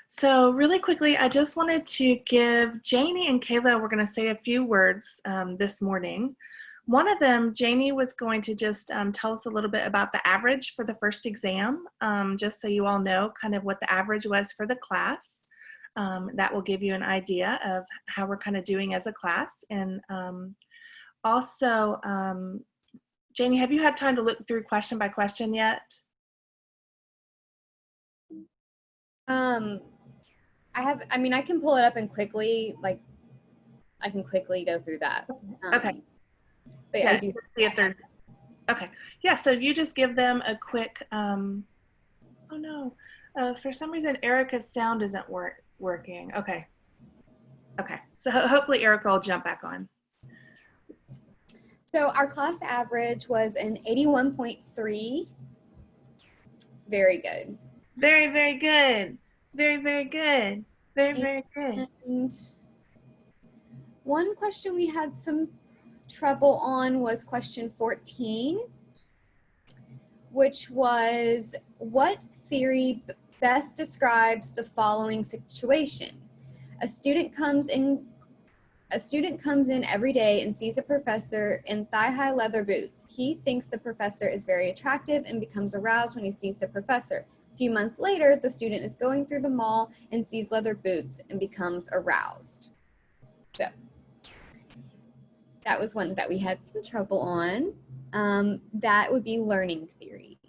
So really quickly, I just wanted to give Janie and Kayla, we're going to say a few words this morning. One of them, Janie was going to just tell us a little bit about the average for the first exam, just so you all know kind of what the average was for the class. That will give you an idea of how we're kind of doing as a class. And also, Janie, have you had time to look through question by question yet? I can pull it up and quickly, I can quickly go through that. Okay. But yeah, I do see if there's, okay. Yeah, so you just give them a quick, oh no, for some reason Erica's sound isn't working. Okay. Okay, so hopefully Erica will jump back on. So our class average was an 81.3. It's very good. Very, very good. Very, very good. Very, very good. And one question we had some trouble on was question 14, which was, what theory best describes the following situation? A student comes in every day and sees a professor in thigh-high leather boots. He thinks the professor is very attractive and becomes aroused when he sees the professor. A few months later, the student is going through the mall and sees leather boots and becomes aroused. So that was one that we had some trouble on. That would be learning theory.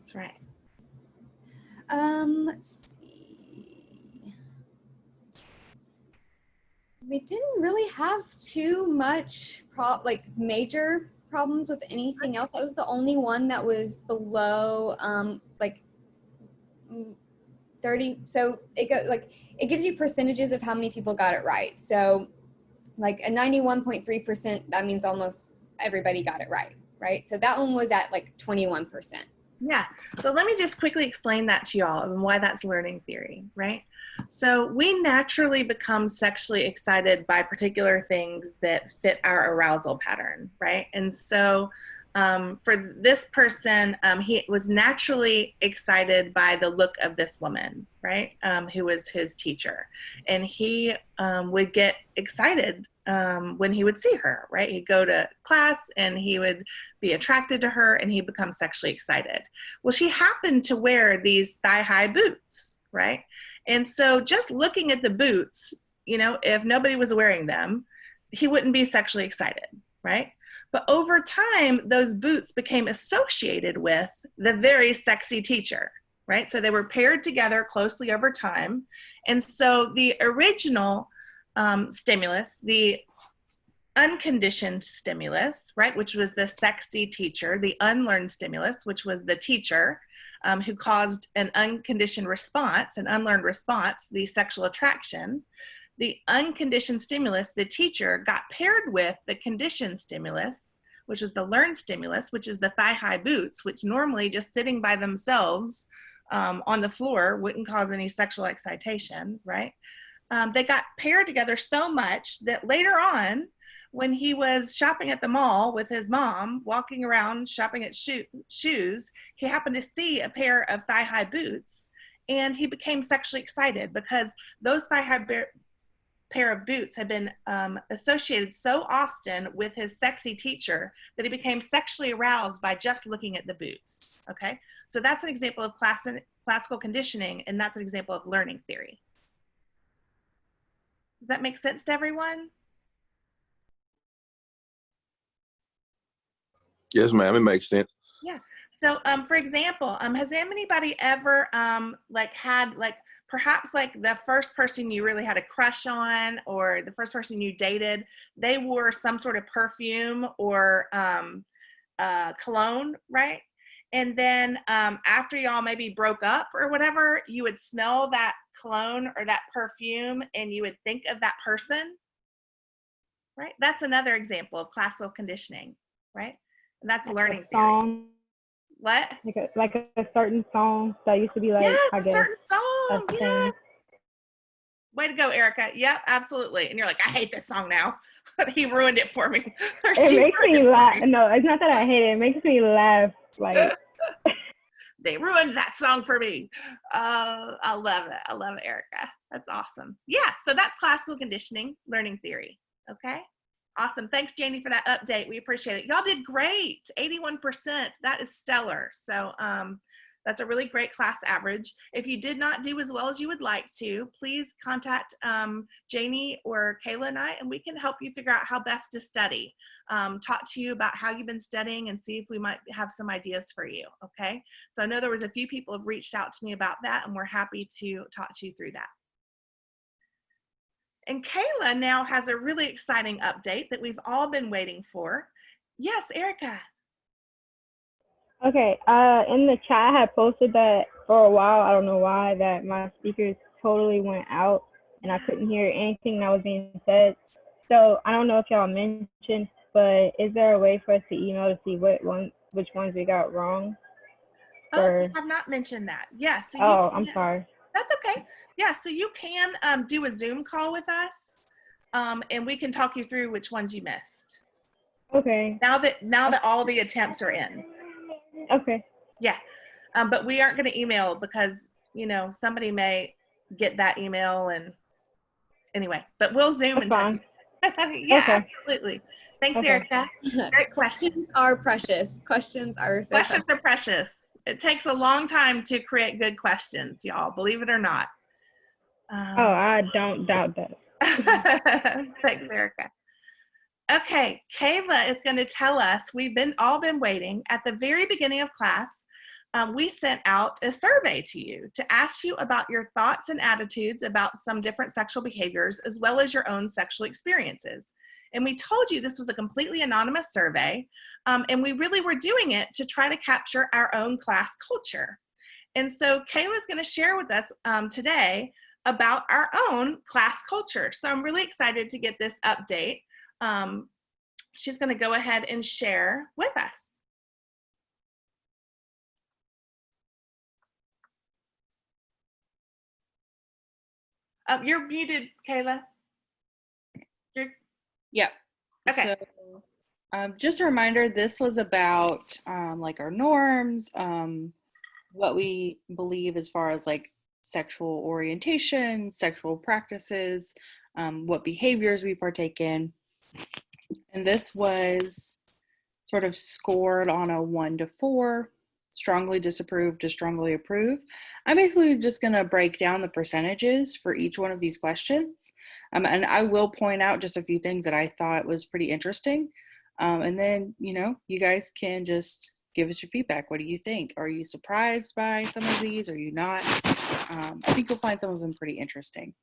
That's right. Let's see. We didn't really have too much major problems with anything else. That was the only one that was below 30. So it gives you percentages of how many people got it right. So like a 91.3%, that means almost everybody got it right? So that one was at like 21%. Yeah, so let me just quickly explain that to y'all and why that's learning theory, right? So we naturally become sexually excited by particular things that fit our arousal pattern, right? And so for this person, he was naturally excited by the look of this woman, right? Who was his teacher. And he would get excited when he would see her, right? He'd go to class and he would be attracted to her and he'd become sexually excited. Well, she happened to wear these thigh-high boots, right? And so just looking at the boots, you know, if nobody was wearing them, he wouldn't be sexually excited, right? But over time, those boots became associated with the very sexy teacher, right? So they were paired together closely over time. And so the original stimulus, the unconditioned stimulus, right, which was the sexy teacher, the unlearned stimulus, which was the teacher who caused an unconditioned response, an unlearned response, the sexual attraction. The unconditioned stimulus, the teacher, got paired with the conditioned stimulus, which was the learned stimulus, which is the thigh-high boots, which normally just sitting by themselves on the floor wouldn't cause any sexual excitation, right? They got paired together so much that later on, when he was shopping at the mall with his mom, walking around shopping at shoes, he happened to see a pair of thigh-high boots, and he became sexually excited because those thigh-high pair of boots had been associated so often with his sexy teacher that he became sexually aroused by just looking at the boots, okay? So that's an example of classical conditioning, and that's an example of learning theory. Does that make sense to everyone? Yes, ma'am, it makes sense. Yeah. So for example, has anybody ever had perhaps the first person you really had a crush on, or the first person you dated, they wore some sort of perfume or cologne, right? And then after y'all maybe broke up or whatever, you would smell that cologne or that perfume and you would think of that person, right? That's another example of classical conditioning, right? And that's learning theory. What? Like a certain song that used to be like, yes, I guess, certain song. Yes. Thing. Way to go, Erica. Yep, absolutely. And you're like, I hate this song now. He ruined it for me. It makes me laugh. No, it's not that I hate it. It makes me laugh. Like They ruined that song for me. I love it. I love it, Erica. That's awesome. Yeah, so that's classical conditioning, learning theory. Okay, awesome. Thanks, Janie, for that update. We appreciate it. Y'all did great. 81%. That is stellar. So that's a really great class average. If you did not do as well as you would like to, please contact Janie or Kayla and I, and we can help you figure out how best to study. Talk to you about how you've been studying and see if we might have some ideas for you, okay? So I know there was a few people have reached out to me about that, and we're happy to talk to you through that. And Kayla now has a really exciting update that we've all been waiting for. Yes, Erica. Okay, in the chat, I had posted that for a while, I don't know why, that my speakers totally went out and I couldn't hear anything that was being said. So I don't know if y'all mentioned, but is there a way for us to email to see which ones we got wrong? Oh, we have not mentioned that. Yes. Yeah, so I'm sorry. That's okay. Yeah, so you can do a Zoom call with us, and we can talk you through which ones you missed. Okay. Now that all the attempts are in. Okay. Yeah, but we aren't going to email because, you know, somebody may get that email and anyway, but we'll Zoom and tell you. Yeah, okay. Absolutely. Thanks, okay. Erica. Great question. Questions are precious. Questions are so Questions are precious. It takes a long time to create good questions, y'all, believe it or not. I don't doubt that. Thanks, Erica. Okay, Kayla is going to tell us, we've all been waiting. At the very beginning of class, we sent out a survey to you to ask you about your thoughts and attitudes about some different sexual behaviors, as well as your own sexual experiences. And we told you this was a completely anonymous survey, and we really were doing it to try to capture our own class culture. And so Kayla's going to share with us today about our own class culture. So I'm really excited to get this update. She's going to go ahead and share with us. You're muted, Kayla. Yeah. Okay. So just a reminder, this was about like our norms, what we believe as far as like sexual orientation, sexual practices, what behaviors we partake in. And this was sort of scored on a 1 to 4, strongly disapprove to strongly approve. I'm basically just going to break down the percentages for each one of these questions. And I will point out just a few things that I thought was pretty interesting. And then, you know, you guys can just give us your feedback. What do you think? Are you surprised by some of these? Are you not? I think you'll find some of them pretty interesting.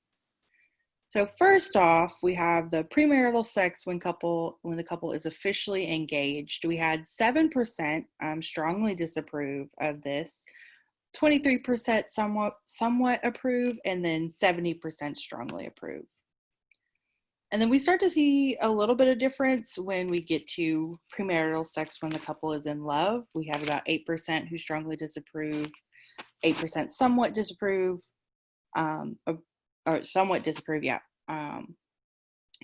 So first off, we have the premarital sex when the couple is officially engaged. We had 7% strongly disapprove of this, 23% somewhat approve, and then 70% strongly approve. And then we start to see a little bit of difference when we get to premarital sex when the couple is in love. We have about 8% who strongly disapprove, 8% somewhat disapprove, or somewhat disapprove, yeah.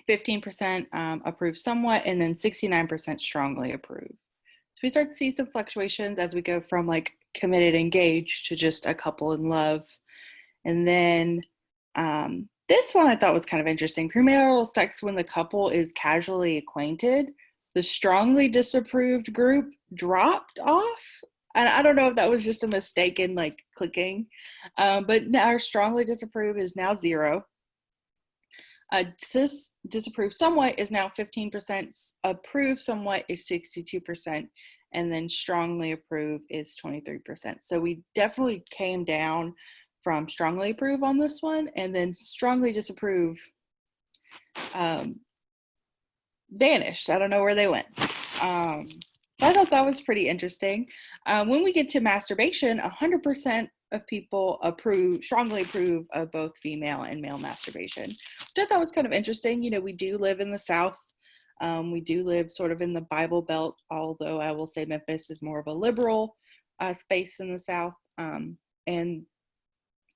15% approve somewhat, and then 69% strongly approve. So we start to see some fluctuations as we go from like committed engaged to just a couple in love. And then this one I thought was kind of interesting. Premarital sex when the couple is casually acquainted. The strongly disapproved group dropped off. And I don't know if that was just a mistake in like clicking, but now our strongly disapprove is now 0. Disapprove somewhat is now 15%, approve somewhat is 62%, and then strongly approve is 23%. So we definitely came down from strongly approve on this one, and then strongly disapprove vanished. I don't know where they went. So I thought that was pretty interesting. When we get to masturbation, 100% of people strongly approve of both female and male masturbation, which I thought was kind of interesting. You know, we do live in the South. We do live sort of in the Bible Belt, although I will say Memphis is more of a liberal space in the South. And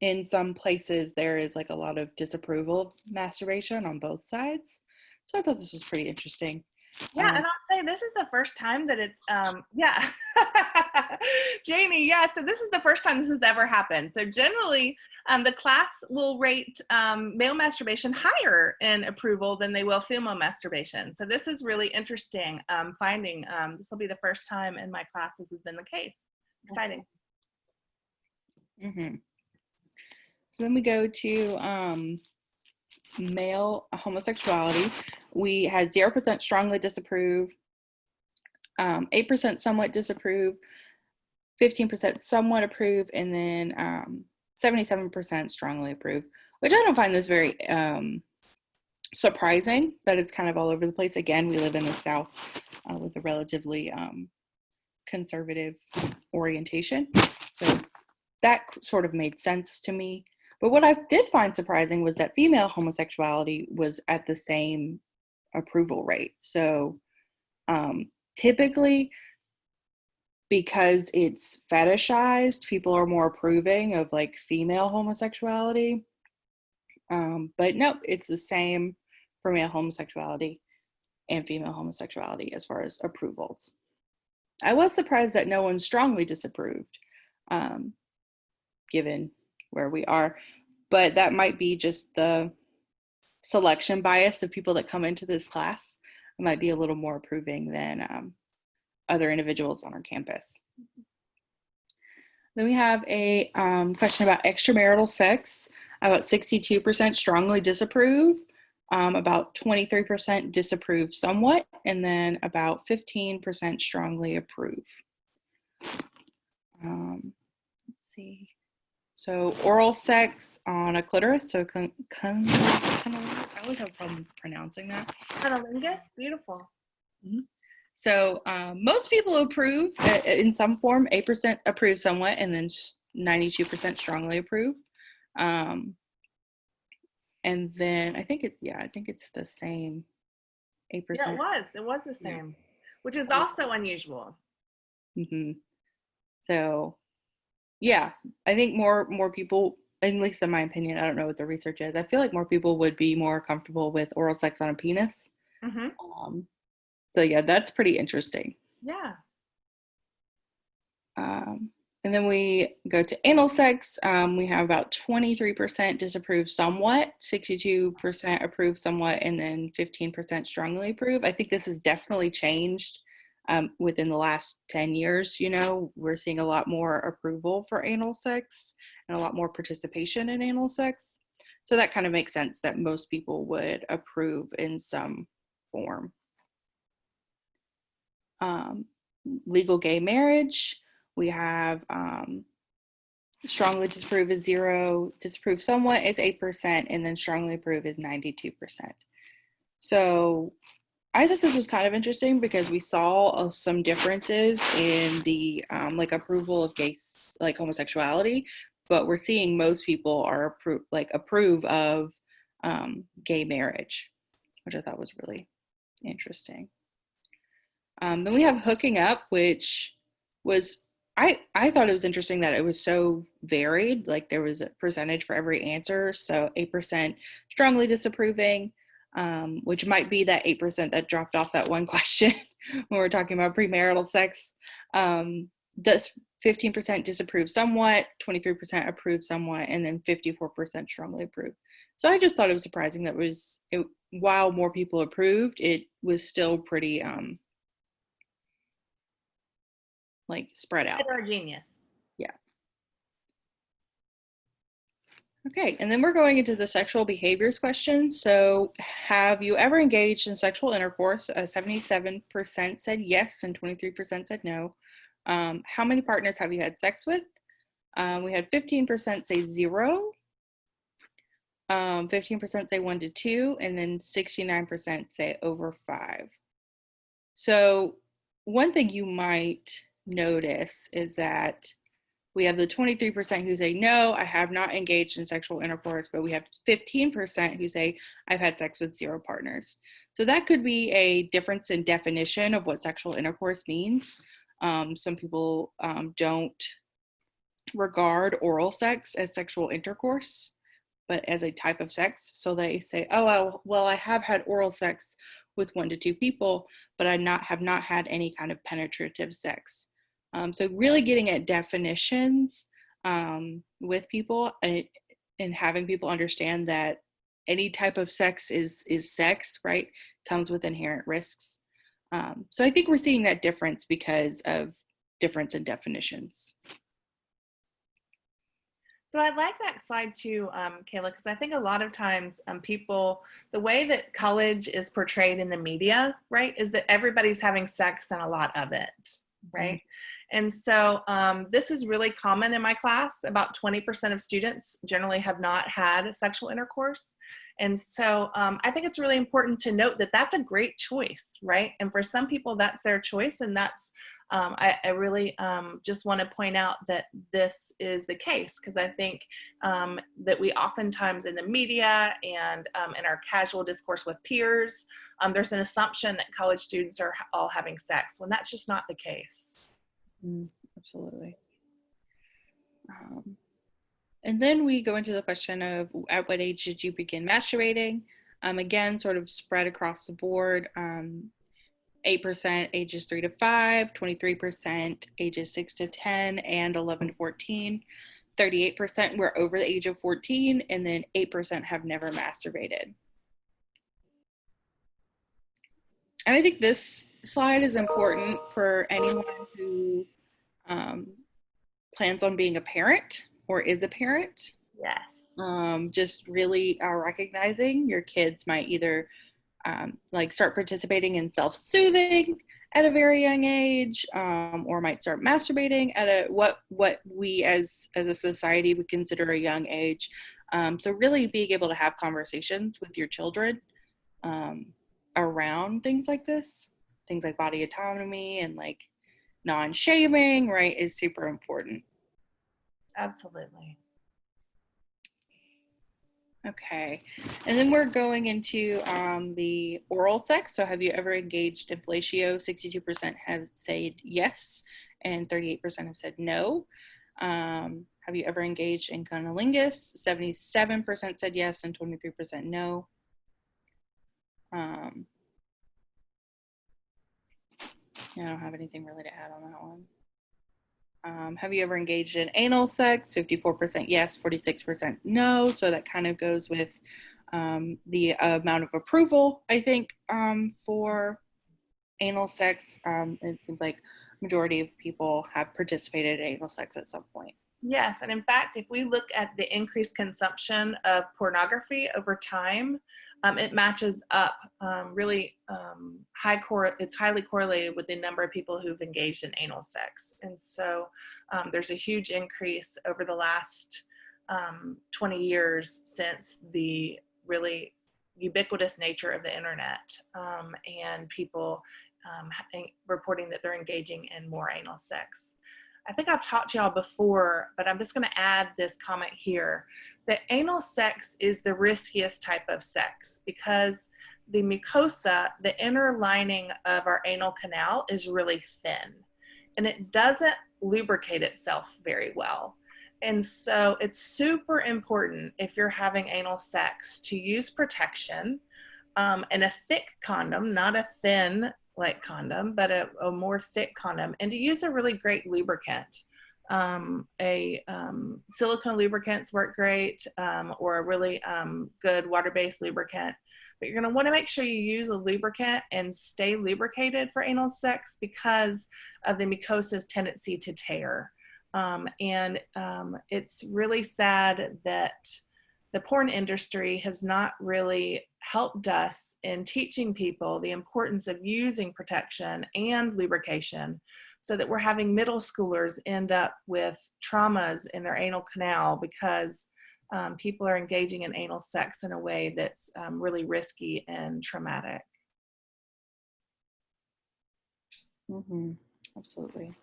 in some places, there is like a lot of disapproval of masturbation on both sides. So I thought this was pretty interesting. Yeah, and I'll say this is the first time that it's, Janie, yeah, so this is the first time this has ever happened. So generally, the class will rate male masturbation higher in approval than they will female masturbation. So this is really interesting finding. This will be the first time in my class this has been the case. Exciting. Mm-hmm. So then we go to male homosexuality. We had 0% strongly disapprove, 8% somewhat disapprove, 15% somewhat approve, and then 77% strongly approve, which I don't find this very surprising that it's kind of all over the place. Again, we live in the South with a relatively conservative orientation. So that sort of made sense to me. But what I did find surprising was that female homosexuality was at the same approval rate. So typically, because it's fetishized, people are more approving of like female homosexuality. But no, it's the same for male homosexuality and female homosexuality as far as approvals. I was surprised that no one strongly disapproved, given where we are, but that might be just the selection bias of people that come into this class. It might be a little more approving than other individuals on our campus. Then we have a question about extramarital sex. About 62% strongly disapprove, about 23% disapprove somewhat, and then about 15% strongly approve. Let's see. So oral sex on a clitoris, so I always have a problem pronouncing that. Cunnilingus, beautiful. Mm-hmm. So most people approve in some form. 8% approve somewhat, and then 92% strongly approve. And then I think it's the same. 8%. Yeah, it was the same, which is also unusual. Mm-hmm. So yeah, I think more people, at least in my opinion, I don't know what the research is, I feel like more people would be more comfortable with oral sex on a penis. Mm-hmm. So yeah, that's pretty interesting. Yeah. And then we go to anal sex. We have about 23% disapprove somewhat, 62% approve somewhat, and then 15% strongly approve. I think this has definitely changed within the last 10 years. You know, we're seeing a lot more approval for anal sex and a lot more participation in anal sex. So that kind of makes sense that most people would approve in some form. Legal gay marriage. We have strongly disapprove is 0, disapprove somewhat is 8%, and then strongly approve is 92%. So I thought this was kind of interesting because we saw some differences in the like approval of gay, like homosexuality, but we're seeing most people are approve of gay marriage, which I thought was really interesting. Then we have hooking up, which was, I thought it was interesting that it was so varied. Like there was a percentage for every answer. So 8% strongly disapproving, which might be that 8% that dropped off that one question when we're talking about premarital sex. Does 15% disapprove somewhat, 23% approve somewhat, and then 54% strongly approve. So I just thought it was surprising that while more people approved, it was still pretty like spread out. Heterogeneous. Yeah. Okay, and then we're going into the sexual behaviors question. So have you ever engaged in sexual intercourse? 77% said yes and 23% said no. How many partners have you had sex with? We had 15% say 0, 15% say 1 to 2, and then 69% say over 5. So one thing you might notice is that we have the 23% who say, no, I have not engaged in sexual intercourse, but we have 15% who say, I've had sex with 0 partners. So that could be a difference in definition of what sexual intercourse means. Some people don't regard oral sex as sexual intercourse, but as a type of sex. So they say, oh, well, I have had oral sex with 1 to 2 people, but I have not had any kind of penetrative sex. So really getting at definitions with people and having people understand that any type of sex is sex, right? Comes with inherent risks. So I think we're seeing that difference because of difference in definitions. So I like that slide too, Kayla, because I think a lot of times people, the way that college is portrayed in the media, right, is that everybody's having sex and a lot of it, right? Mm-hmm. And so this is really common in my class. About 20% of students generally have not had sexual intercourse. And so I think it's really important to note that that's a great choice, right? And for some people, that's their choice, and that's I really just want to point out that this is the case, because I think that we oftentimes in the media and in our casual discourse with peers, there's an assumption that college students are all having sex, when that's just not the case. Absolutely. And then we go into the question of at what age did you begin masturbating? Again, sort of spread across the board. 8% ages 3 to 5, 23% ages 6 to 10, and 11 to 14. 38% were over the age of 14, and then 8% have never masturbated. And I think this slide is important for anyone who plans on being a parent or is a parent. Yes. Just really recognizing your kids might either like start participating in self-soothing at a very young age, or might start masturbating at what we as a society would consider a young age. So really being able to have conversations with your children around things like this, things like body autonomy and like non-shaming, right, is super important. Absolutely. Okay, and then we're going into the oral sex. So have you ever engaged in fellatio? 62% have said yes, and 38% have said no. Have you ever engaged in cunnilingus? 77% said yes, and 23% no. I don't have anything really to add on that one. Have you ever engaged in anal sex? 54% yes, 46% no. So that kind of goes with the amount of approval, I think, for anal sex. It seems like majority of people have participated in anal sex at some point. Yes, and in fact, if we look at the increased consumption of pornography over time, it matches up really it's highly correlated with the number of people who've engaged in anal sex. And so there's a huge increase over the last 20 years since the really ubiquitous nature of the internet, and people reporting that they're engaging in more anal sex. I think I've talked to y'all before, but I'm just going to add this comment here, that anal sex is the riskiest type of sex because the mucosa, the inner lining of our anal canal, is really thin and it doesn't lubricate itself very well. And so it's super important if you're having anal sex to use protection and a thick condom, not a thin like condom, but a more thick condom, and to use a really great lubricant. Silicone lubricants work great, or a really good water-based lubricant. But you're going to want to make sure you use a lubricant and stay lubricated for anal sex because of the mucosa's tendency to tear. It's really sad that the porn industry has not really helped us in teaching people the importance of using protection and lubrication, so that we're having middle schoolers end up with traumas in their anal canal because people are engaging in anal sex in a way that's really risky and traumatic. Mm-hmm. Absolutely.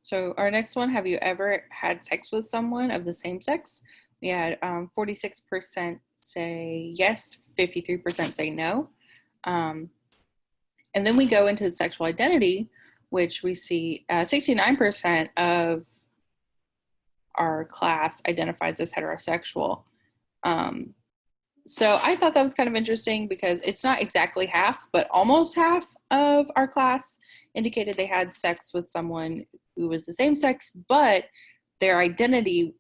So our next one, have you ever had sex with someone of the same sex? We had 46% say yes, 53% say no. And then we go into the sexual identity, which we see 69% of our class identifies as heterosexual. So I thought that was kind of interesting because it's not exactly half, but almost half of our class indicated they had sex with someone who was the same sex, but their identity,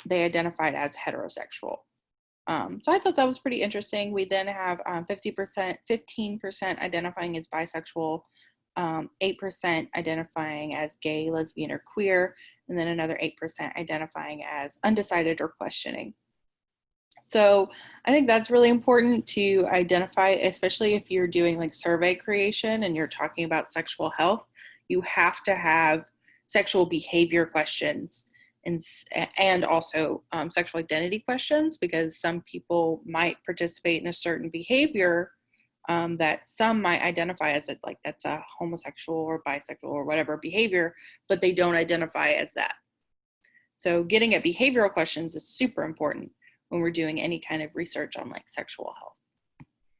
they identified as heterosexual. So I thought that was pretty interesting. We then have 15% identifying as bisexual, 8% identifying as gay, lesbian, or queer, and then another 8% identifying as undecided or questioning. So I think that's really important to identify, especially if you're doing like survey creation and you're talking about sexual health. You have to have sexual behavior questions and also sexual identity questions, because some people might participate in a certain behavior that some might identify as like that's a homosexual or bisexual or whatever behavior, but they don't identify as that. So getting at behavioral questions is super important when we're doing any kind of research on like sexual health.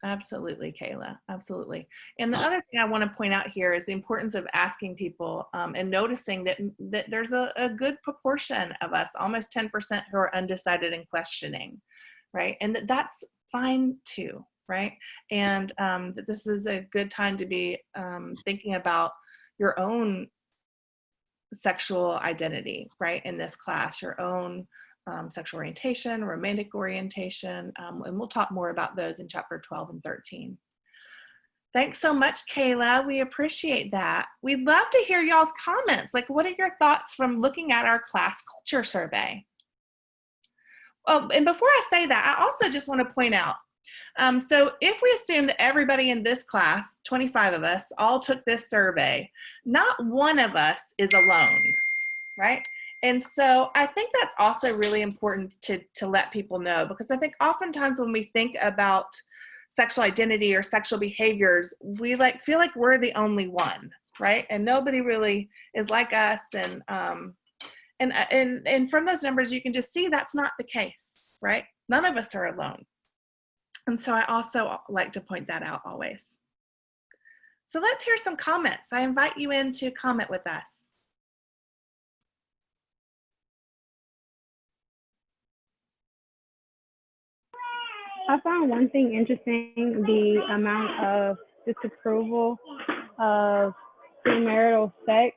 Absolutely, Kayla. Absolutely. And the other thing I want to point out here is the importance of asking people and noticing that there's a good proportion of us, almost 10%, who are undecided and questioning, right? And that's fine too, right? And that this is a good time to be thinking about your own sexual identity, right? In this class, your own sexual orientation, romantic orientation, and we'll talk more about those in chapter 12 and 13. Thanks so much, Kayla. We appreciate that. We'd love to hear y'all's comments. Like, what are your thoughts from looking at our class culture survey? Oh, and before I say that, I also just want to point out, so if we assume that everybody in this class, 25 of us, all took this survey, not one of us is alone, right? And so I think that's also really important to let people know, because I think oftentimes when we think about sexual identity or sexual behaviors, we feel like we're the only one, right? And nobody really is like us. And from those numbers, you can just see that's not the case, right? None of us are alone. And so I also like to point that out always. So let's hear some comments. I invite you in to comment with us. I found one thing interesting, the amount of disapproval of premarital sex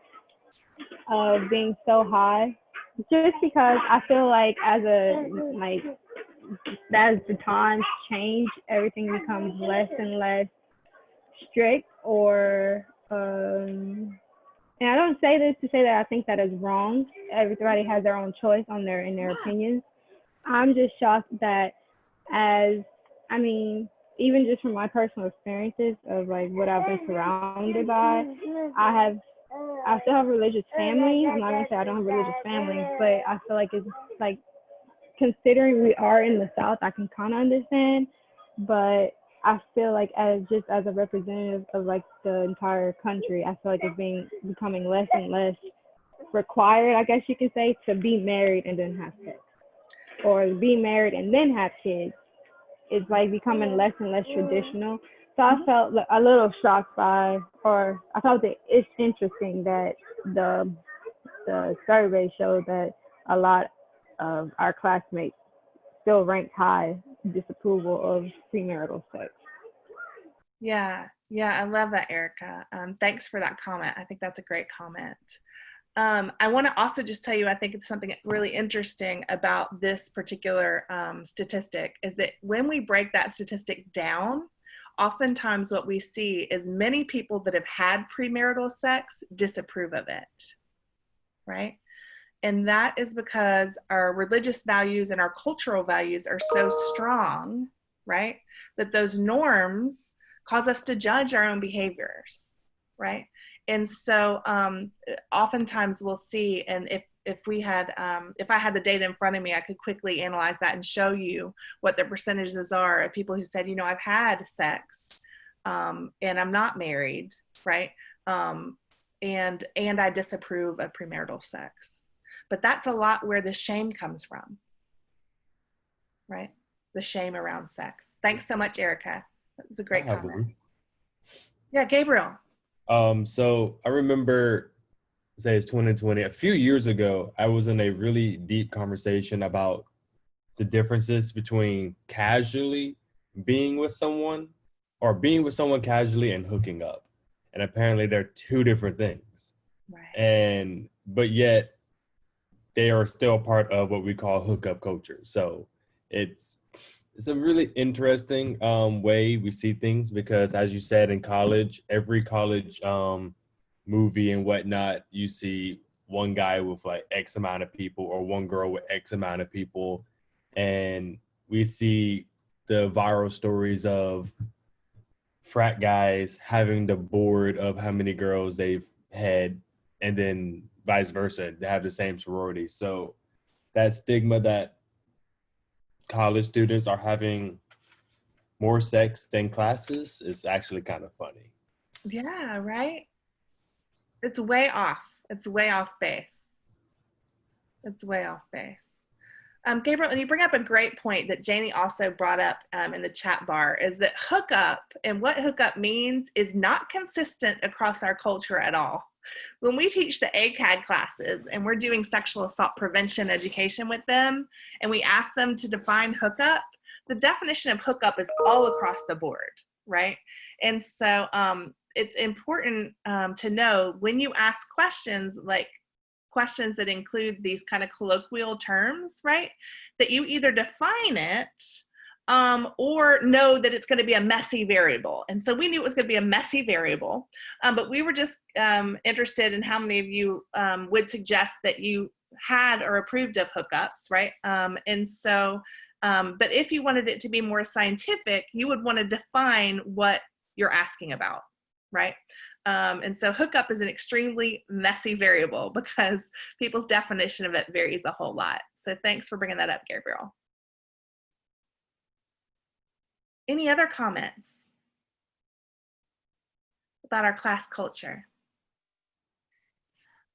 being so high, just because I feel like as the times change, everything becomes less and less strict, or and I don't say this to say that I think that is wrong. Everybody has their own choice in their opinions. I'm just shocked that even just from my personal experiences of like what I've been surrounded by, I still have a religious family. I'm not gonna say I don't have a religious family, but I feel like it's like, considering we are in the South, I can kind of understand, but I feel like as a representative of like the entire country, I feel like it's becoming less and less required, I guess you can say, to be married and then have sex, or be married and then have kids. It's like becoming less and less traditional. So I felt a little shocked I felt that it's interesting that the survey showed that a lot of our classmates still ranked high disapproval of premarital sex. Yeah, I love that, Erica. Thanks for that comment. I think that's a great comment. I want to also just tell you, I think it's something really interesting about this particular statistic is that when we break that statistic down, oftentimes what we see is many people that have had premarital sex disapprove of it, right? And that is because our religious values and our cultural values are so strong, right? That those norms cause us to judge our own behaviors, right? And so oftentimes we'll see, and if I had the data in front of me, I could quickly analyze that and show you what the percentages are of people who said, I've had sex and I'm not married, right? And I disapprove of premarital sex. But that's a lot where the shame comes from, right? The shame around sex. Thanks so much, Erica. That was a great comment. Yeah, Gabriel. So I remember, say it's 2020, a few years ago, I was in a really deep conversation about the differences between casually being with someone, or being with someone casually and hooking up. and apparently they're two different things. Right. But yet they are still part of what we call hookup culture. So it's a really interesting way we see things, because as you said, in college, every college movie and whatnot, you see one guy with like X amount of people or one girl with X amount of people. And we see the viral stories of frat guys having the board of how many girls they've had, and then vice versa, they have the same sorority. So that stigma that college students are having more sex than classes is actually kind of funny. Yeah, right? It's way off. It's way off base. It's way off base. Gabriel, and you bring up a great point that Jamie also brought up in the chat bar, is that hookup and what hookup means is not consistent across our culture at all. When we teach the ACAD classes and we're doing sexual assault prevention education with them, and we ask them to define hookup, the definition of hookup is all across the board, right? And so it's important to know when you ask questions, like questions that include these kind of colloquial terms, right, that you either define it or know that it's going to be a messy variable. And so we knew it was going to be a messy variable, but we were just interested in how many of you would suggest that you had or approved of hookups, right? And so, but if you wanted it to be more scientific, you would want to define what you're asking about, right? And so hookup is an extremely messy variable because people's definition of it varies a whole lot. So thanks for bringing that up, Gabriel. Any other comments about our class culture?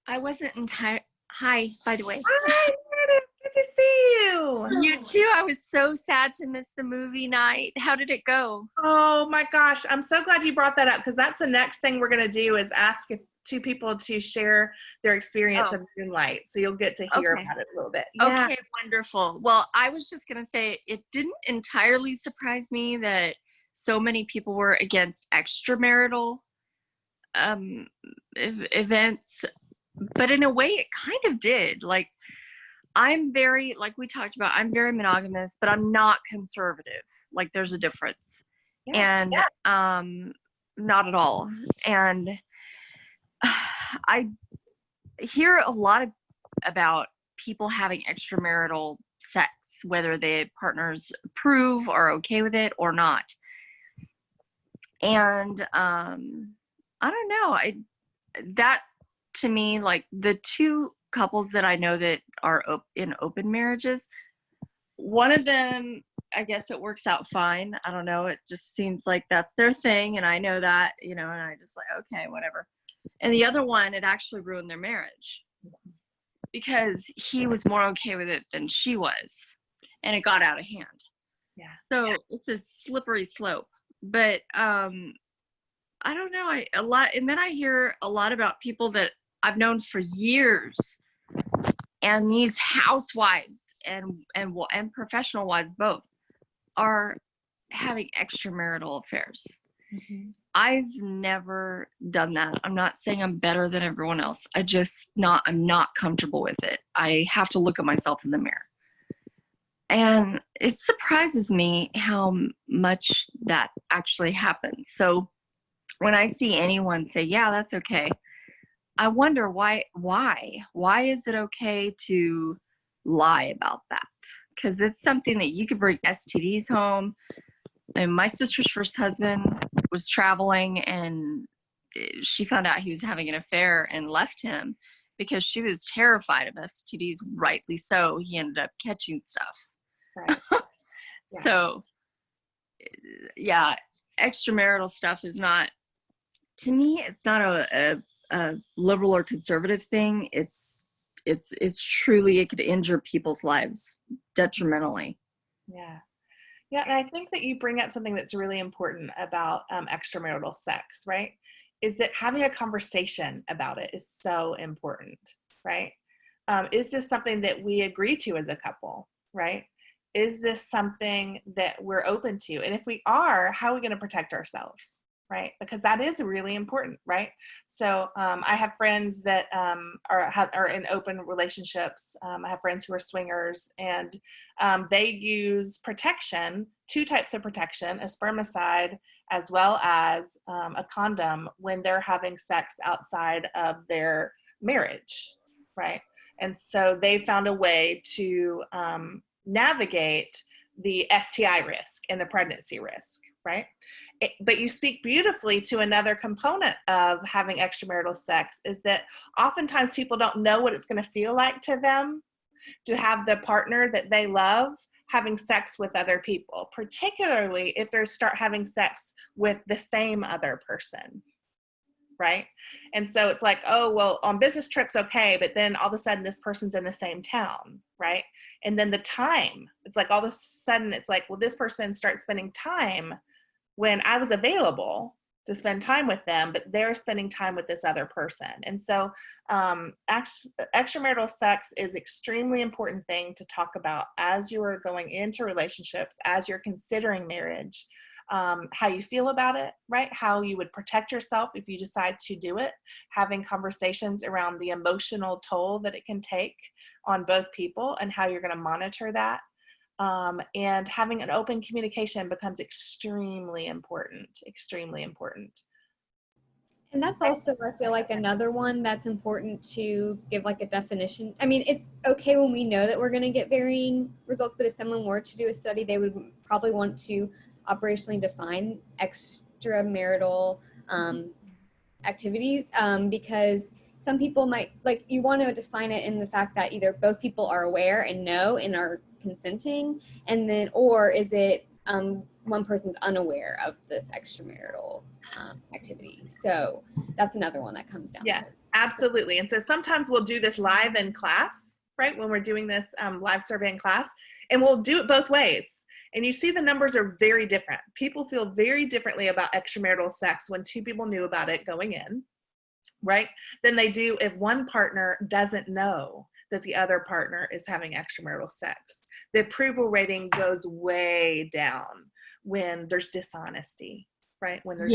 I wasn't entirely. Hi, by the way. Hi, Meredith. Good to see you. You too. I was so sad to miss the movie night. How did it go? Oh my gosh, I'm so glad you brought that up, because that's the next thing we're going to do is ask two people to share their experience of Moonlight. So you'll get to hear about it a little bit. Yeah. Okay, wonderful. Well, I was just going to say it didn't entirely surprise me that so many people were against extramarital events, but in a way it kind of did. Like, I'm very, like we talked about, I'm very monogamous, but I'm not conservative. Like, there's a difference. Yeah. And not at all. And I hear a lot about people having extramarital sex, whether their partners approve or are okay with it or not. And I don't know. That to me, like the two couples that I know that are in open marriages, one of them, I guess it works out fine. I don't know. It just seems like that's their thing. And I know that, you know, and I just like, okay, whatever. And the other one, it actually ruined their marriage because he was more okay with it than she was. And it got out of hand. Yeah. So it's a slippery slope. But I don't know. And then I hear a lot about people that I've known for years, and these housewives and professional wives both are having extramarital affairs. Mm-hmm. I've never done that. I'm not saying I'm better than everyone else. I'm not comfortable with it. I have to look at myself in the mirror. And it surprises me how much that actually happens. So when I see anyone say, yeah, that's okay, I wonder why is it okay to lie about that? Because it's something that you could bring STDs home. And my sister's first husband was traveling, and she found out he was having an affair and left him because she was terrified of STDs, rightly so. He ended up catching stuff. Right. Yeah. So, yeah, extramarital stuff is not, to me, it's not a liberal or conservative thing. It's truly, it could injure people's lives detrimentally. Yeah. Yeah, and I think that you bring up something that's really important about extramarital sex, right? Is that having a conversation about it is so important, right? Is this something that we agree to as a couple, right? Is this something that we're open to? And if we are, how are we going to protect ourselves, right? Because that is really important, right? So I have friends that are in open relationships. I have friends who are swingers, and they use protection, 2 types of protection, a spermicide as well as a condom when they're having sex outside of their marriage, right? And so they found a way to navigate the STI risk and the pregnancy risk, right? But you speak beautifully to another component of having extramarital sex, is that oftentimes people don't know what it's going to feel like to them to have the partner that they love having sex with other people, particularly if they start having sex with the same other person, right? And so it's like, oh, well, on business trips, okay, but then all of a sudden this person's in the same town, right? And then the time, it's like all of a sudden it's like, well, this person starts spending time when I was available to spend time with them, but they're spending time with this other person. And so extramarital sex is extremely important thing to talk about as you are going into relationships, as you're considering marriage, how you feel about it, right? How you would protect yourself if you decide to do it, having conversations around the emotional toll that it can take on both people and how you're going to monitor that. And having an open communication becomes extremely important, extremely important. And that's also, I feel like, another one that's important to give like a definition. I mean, it's okay when we know that we're going to get varying results, but if someone were to do a study, they would probably want to operationally define extramarital activities, because some people might, like, you want to define it in the fact that either both people are aware and know and are consenting, and then, or is it one person's unaware of this extramarital activity. So that's another one that comes down Yeah, to. absolutely. And so sometimes we'll do this live in class, right? When we're doing this live survey in class, and we'll do it both ways. And you see the numbers are very different. People feel very differently about extramarital sex when 2 people knew about it going in, right? Than they do if one partner doesn't know that the other partner is having extramarital sex. The approval rating goes way down when there's dishonesty, right? When there's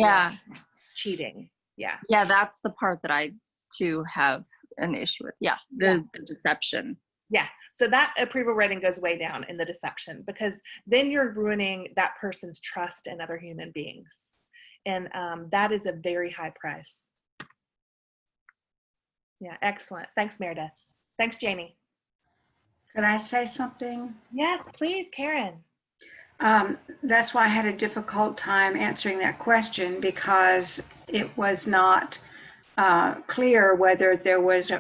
cheating. Yeah. Yeah, that's the part that I too have an issue with. Yeah, the deception. Yeah. So that approval rating goes way down in the deception, because then you're ruining that person's trust in other human beings. And that is a very high price. Yeah, excellent. Thanks, Meredith. Thanks, Jamie. Could I say something? Yes, please, Karen. That's why I had a difficult time answering that question, because it was not clear whether there was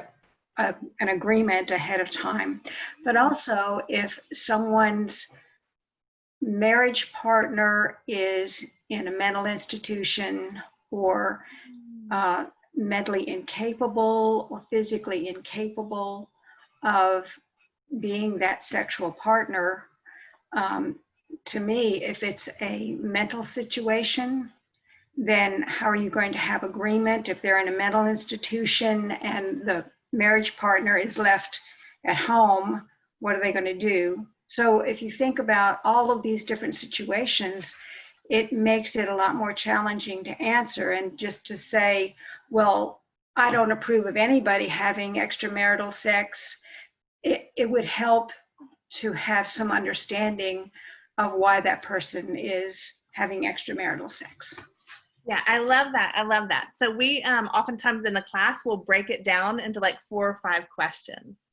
an agreement ahead of time. But also, if someone's marriage partner is in a mental institution or mentally incapable or physically incapable of being that sexual partner, to me, if it's a mental situation, then how are you going to have agreement if they're in a mental institution and the marriage partner is left at home? What are they going to do? So if you think about all of these different situations, it makes it a lot more challenging to answer. And just to say, well, I don't approve of anybody having extramarital sex, it would help to have some understanding of why that person is having extramarital sex. Yeah, I love that. I love that. So we oftentimes in the class will break it down into like 4 or 5 questions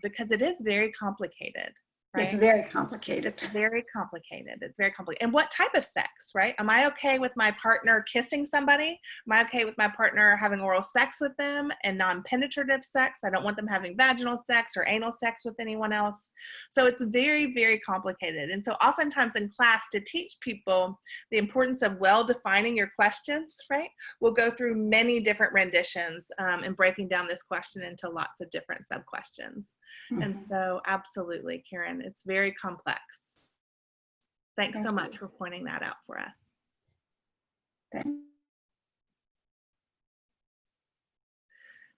because it is very complicated. Right? It's very complicated. Very complicated. It's very complicated. And what type of sex, right? Am I okay with my partner kissing somebody? Am I okay with my partner having oral sex with them and non-penetrative sex? I don't want them having vaginal sex or anal sex with anyone else. So it's very, very complicated. And so oftentimes in class, to teach people the importance of well defining your questions, right? We'll go through many different renditions and breaking down this question into lots of different sub-questions. Mm-hmm. And so absolutely, Karen, it's very complex. Thanks so much for pointing that out for us.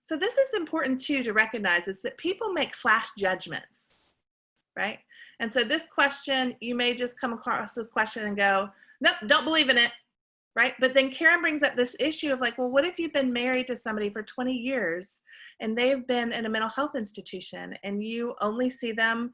So this is important too to recognize, is that people make flash judgments, right? And so this question, you may just come across this question and go, nope, don't believe in it. right? But then Karen brings up this issue of like, well, what if you've been married to somebody for 20 years and they've been in a mental health institution and you only see them,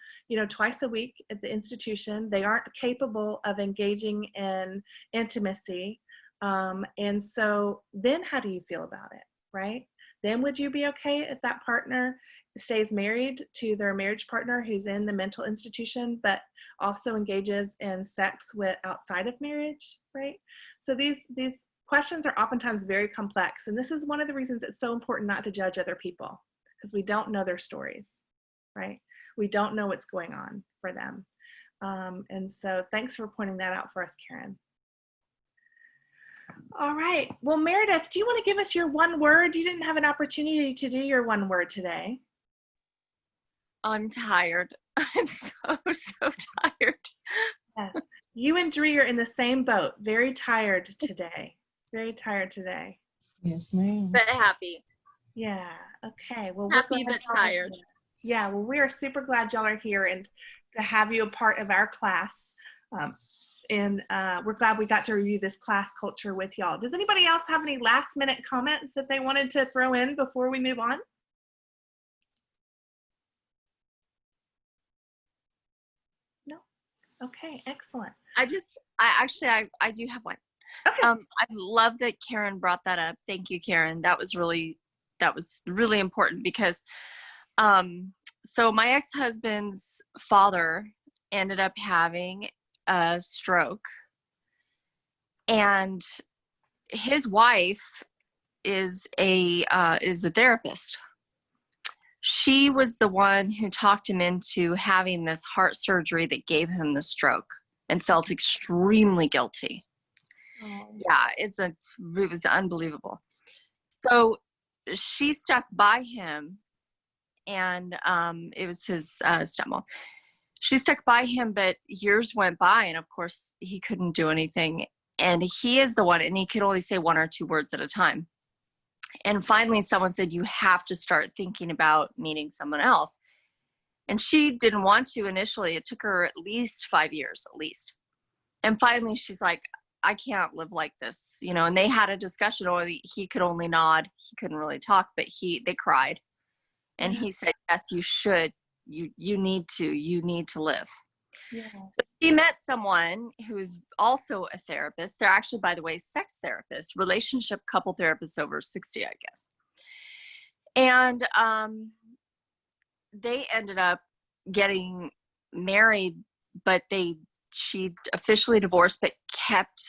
twice a week at the institution. They aren't capable of engaging in intimacy. And so then how do you feel about it, right? Then would you be okay if that partner stays married to their marriage partner who's in the mental institution, but also engages in sex with outside of marriage, right? So these questions are oftentimes very complex. And this is one of the reasons it's so important not to judge other people, because we don't know their stories, right? We don't know what's going on for them. And so thanks for pointing that out for us, Karen. All right. Well, Meredith, do you want to give us your one word? You didn't have an opportunity to do your one word today. I'm tired. I'm so tired. Yes. You and Dree are in the same boat. Very tired today. Very tired today. Yes, ma'am. But happy. Yeah. Okay. Well, Happy but tired. Yeah. Well, we are super glad y'all are here and to have you a part of our class. And we're glad we got to review this class culture with y'all. Does anybody else have any last minute comments that they wanted to throw in before we move on? No? Okay, excellent. I do have one. Okay. I love that Karen brought that up. Thank you, Karen. That was really important because so my ex-husband's father ended up having a stroke, and his wife is a therapist. She was the one who talked him into having this heart surgery that gave him the stroke and felt extremely guilty. Oh. Yeah, it was unbelievable. So she stuck by him, and it was his stepmom. She stuck by him, but years went by, and of course he couldn't do anything. And he is the one, and he could only say one or two words at a time. And finally someone said, you have to start thinking about meeting someone else. And she didn't want to initially. It took her at least 5 years, at least. And finally she's like, I can't live like this, and they had a discussion, or he could only nod. He couldn't really talk, but they cried. And he said, yes, you should. You need to live. Yeah. So she met someone who's also a therapist. They're actually, by the way, sex therapists, relationship couple therapists over 60, I guess. And they ended up getting married, but she officially divorced, but kept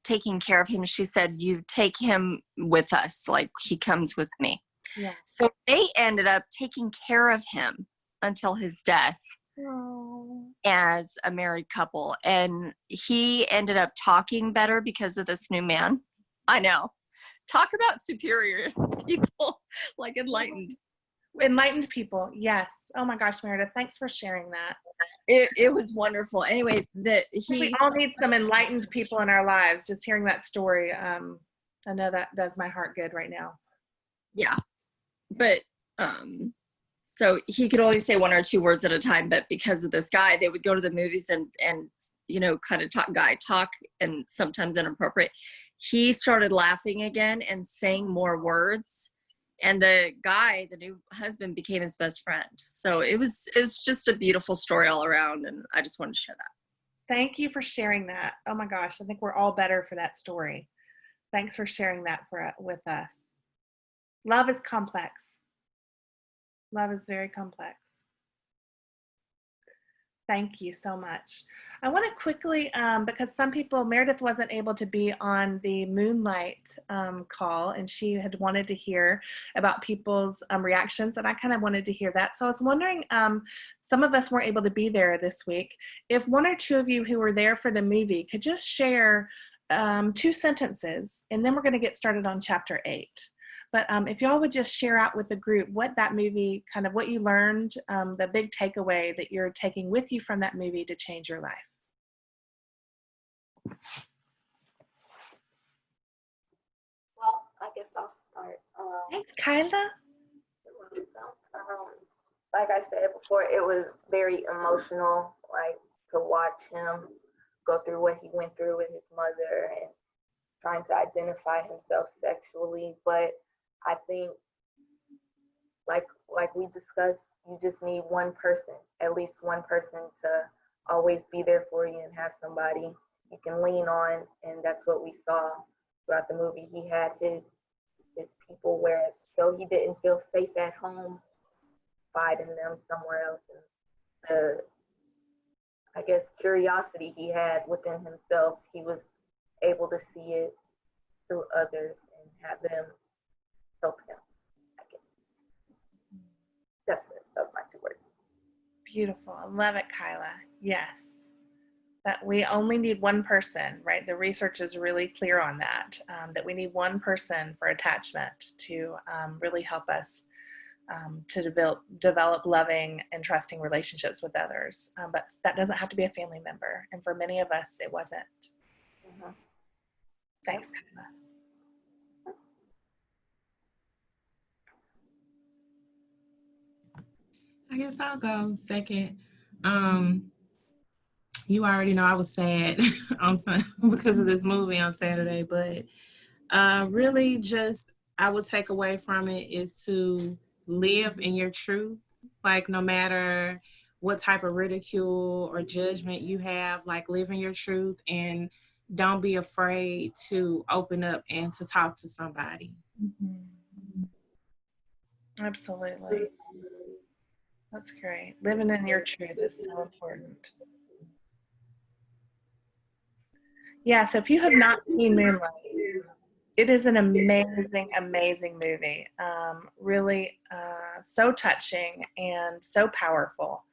taking care of him. She said, you take him with us, like he comes with me. Yeah. So they ended up taking care of him until his death. Oh. As a married couple. And he ended up talking better because of this new man. I know. Talk about superior people, like enlightened People. Yes. Oh my gosh, Meredith, thanks for sharing that. It was wonderful. Anyway, We all need some enlightened people in our lives. Just hearing that story, I know that does my heart good right now. Yeah. But so he could only say one or two words at a time, but because of this guy, they would go to the movies and kind of talk and sometimes inappropriate. He started laughing again and saying more words, and the guy, the new husband, became his best friend. So it's just a beautiful story all around, and I just wanted to share that. Thank you for sharing that. Oh my gosh, I think we're all better for that story. Thanks for sharing that with us. Love is complex. Love is very complex. Thank you so much. I want to quickly, because some people, Meredith wasn't able to be on the Moonlight call, and she had wanted to hear about people's reactions, and I kind of wanted to hear that. So I was wondering, some of us weren't able to be there this week. If one or two of you who were there for the movie could just share 2 sentences, and then we're going to get started on chapter 8. But if y'all would just share out with the group what that movie, kind of what you learned, the big takeaway that you're taking with you from that movie to change your life. Well, I guess I'll start. Thanks, Kyla. Like I said before, it was very emotional, like to watch him go through what he went through with his mother and trying to identify himself sexually. But I think, like we discussed, you just need one person, at least one person, to always be there for you and have somebody you can lean on. And that's what we saw throughout the movie. He had his people where, though he didn't feel safe at home, finding them somewhere else. And the, I guess, curiosity he had within himself, he was able to see it through others and have them help him, I guess. That's it. That's my 2 words. Beautiful. I love it, Kyla. Yes. That we only need one person, right? The research is really clear on that, that we need one person for attachment to really help us to develop loving and trusting relationships with others. But that doesn't have to be a family member. And for many of us, it wasn't. Mm-hmm. Thanks, Kyla. I guess I'll go second. You already know I was sad on because of this movie on Saturday, but really just I would take away from it is to live in your truth. Like no matter what type of ridicule or judgment you have, like live in your truth and don't be afraid to open up and to talk to somebody. Mm-hmm. Absolutely. That's great. Living in your truth is so important. Yeah, so if you have not seen Moonlight, it is an amazing, amazing movie. Really so touching and so powerful.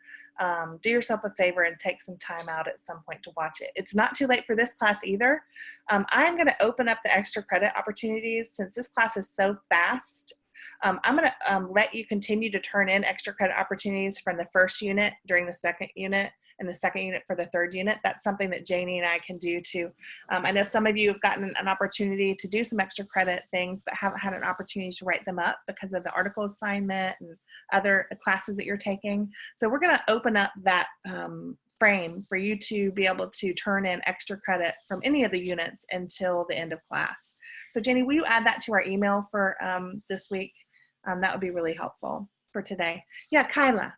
Do yourself a favor and take some time out at some point to watch it. It's not too late for this class either. I'm going to open up the extra credit opportunities since this class is so fast. I'm going to let you continue to turn in extra credit opportunities from the first unit during the second unit and the second unit for the third unit. That's something that Janie and I can do too. I know some of you have gotten an opportunity to do some extra credit things, but haven't had an opportunity to write them up because of the article assignment and other classes that you're taking. So we're gonna open up that frame for you to be able to turn in extra credit from any of the units until the end of class. So Janie, will you add that to our email for this week? That would be really helpful for today. Yeah, Kyla.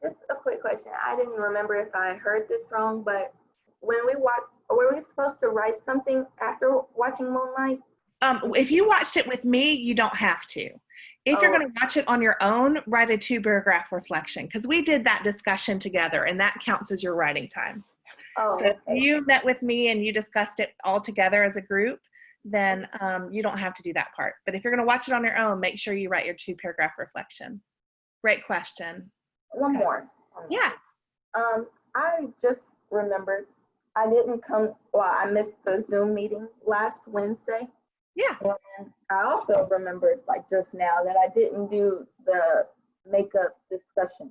Just a quick question. I didn't remember if I heard this wrong, but when we watch, were we supposed to write something after watching Moonlight? If you watched it with me, you don't have to. If you're going to watch it on your own, write a 2-paragraph reflection because we did that discussion together and that counts as your writing time. So if you met with me and you discussed it all together as a group, then you don't have to do that part. But if you're going to watch it on your own, make sure you write your 2-paragraph reflection. Great question. One more. Yeah. I just remembered I didn't come, I missed the Zoom meeting last Wednesday. Yeah. And I also remembered, like just now, that I didn't do the makeup discussion.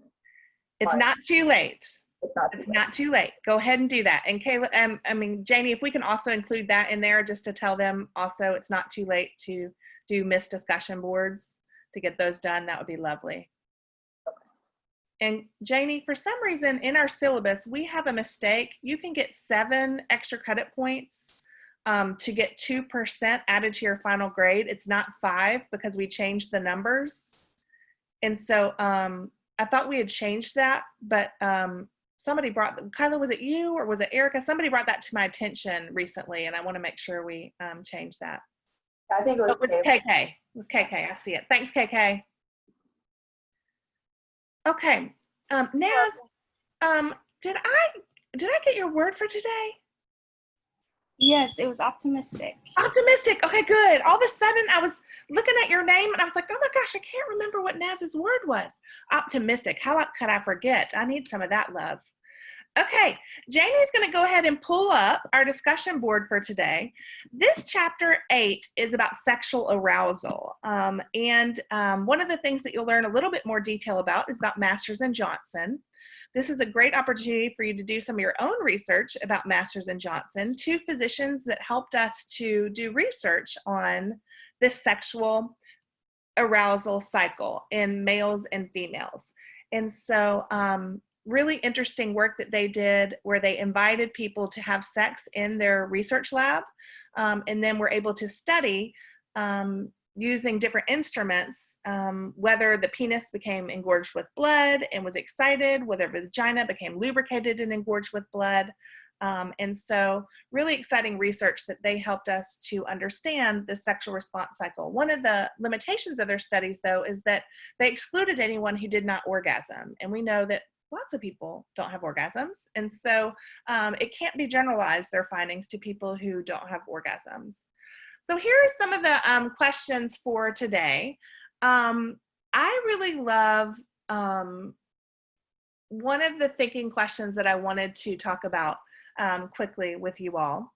It's not too late. It's not too late. Go ahead and do that. And Kayla, Janie, if we can also include that in there just to tell them also it's not too late to do missed discussion boards to get those done, that would be lovely. And Janie, for some reason in our syllabus, we have a mistake. You can get 7 extra credit points to get 2% added to your final grade. It's not 5 because we changed the numbers. And so I thought we had changed that, but somebody brought, Kyla, was it you or was it Erica? Somebody brought that to my attention recently, and I want to make sure we change that. I think it was KK. It was KK. I see it. Thanks, KK. Okay, Naz, did I get your word for today? Yes, it was optimistic. Optimistic. Okay, good. All of a sudden, I was looking at your name and I was like, oh my gosh, I can't remember what Naz's word was. Optimistic. How could I forget? I need some of that love. Okay, Janie's going to go ahead and pull up our discussion board for today. This chapter 8 is about sexual arousal. And one of the things that you'll learn a little bit more detail about is about Masters and Johnson. This is a great opportunity for you to do some of your own research about Masters and Johnson, 2 physicians that helped us to do research on this sexual arousal cycle in males and females. And so really interesting work that they did where they invited people to have sex in their research lab And then we're able to study using different instruments, whether the penis became engorged with blood and was excited, whether the vagina became lubricated and engorged with blood. And so really exciting research that they helped us to understand the sexual response cycle. One of the limitations of their studies, though, is that they excluded anyone who did not orgasm. And we know that lots of people don't have orgasms. And so it can't be generalized, their findings, to people who don't have orgasms. So here are some of the questions for today. I really love one of the thinking questions that I wanted to talk about quickly with you all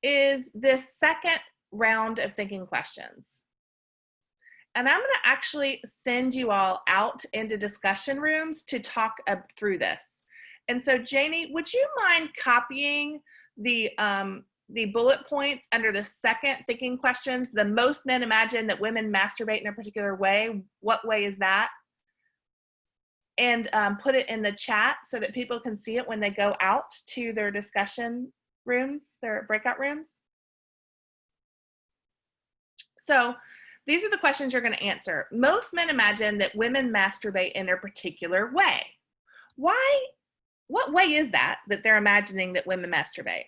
is this second round of thinking questions. And I'm going to actually send you all out into discussion rooms to talk through this. And so Janie, would you mind copying the bullet points under the second thinking questions? The most men imagine that women masturbate in a particular way. What way is that? And put it in the chat so that people can see it when they go out to their discussion rooms, their breakout rooms. So these are the questions you're going to answer. Most men imagine that women masturbate in a particular way. Why? What way is that they're imagining that women masturbate?